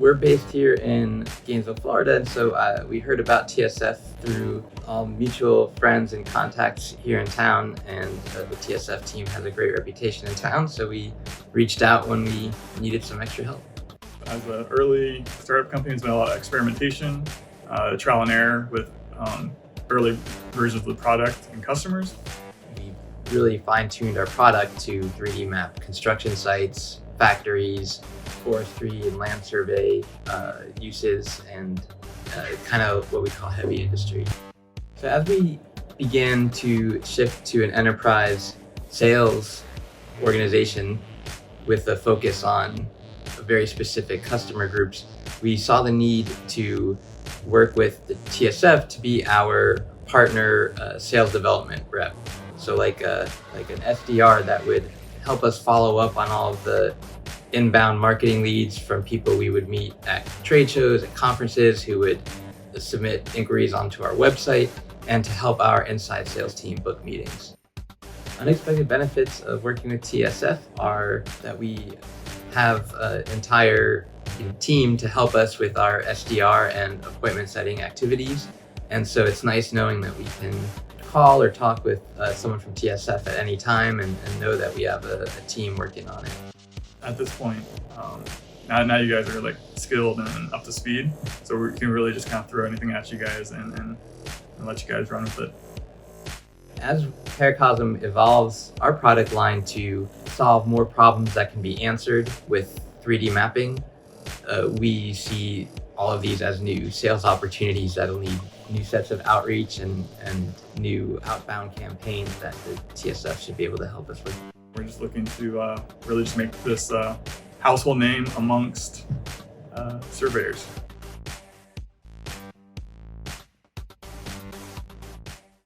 We're based here in Gainesville, Florida, and so we heard about TSF through mutual friends and contacts here in town, and the TSF team has a great reputation in town, so we reached out when we needed some extra help. As an early startup company, there's been a lot of experimentation, trial and error with early versions of the product and customers. We really fine-tuned our product to 3D map construction sites, factories, forestry and land survey uses, and kind of what we call heavy industry. So as we began to shift to an enterprise sales organization with a focus on very specific customer groups, we saw the need to work with the TSF to be our partner sales development rep. So like an SDR that would help us follow up on all of the inbound marketing leads from people we would meet at trade shows and conferences who would submit inquiries onto our website, and to help our inside sales team book meetings. Unexpected benefits of working with TSF are that we have an entire team to help us with our SDR and appointment setting activities. And so it's nice knowing that we can call or talk with someone from TSF at any time and know that we have a team working on it. At this point, now you guys are like skilled and up to speed, so we can really just kind of throw anything at you guys and let you guys run with it. As Paracosm evolves our product line to solve more problems that can be answered with 3D mapping, we see all of these as new sales opportunities that'll need new sets of outreach and new outbound campaigns that the TSF should be able to help us with. We're just looking to really just make this household name amongst surveyors.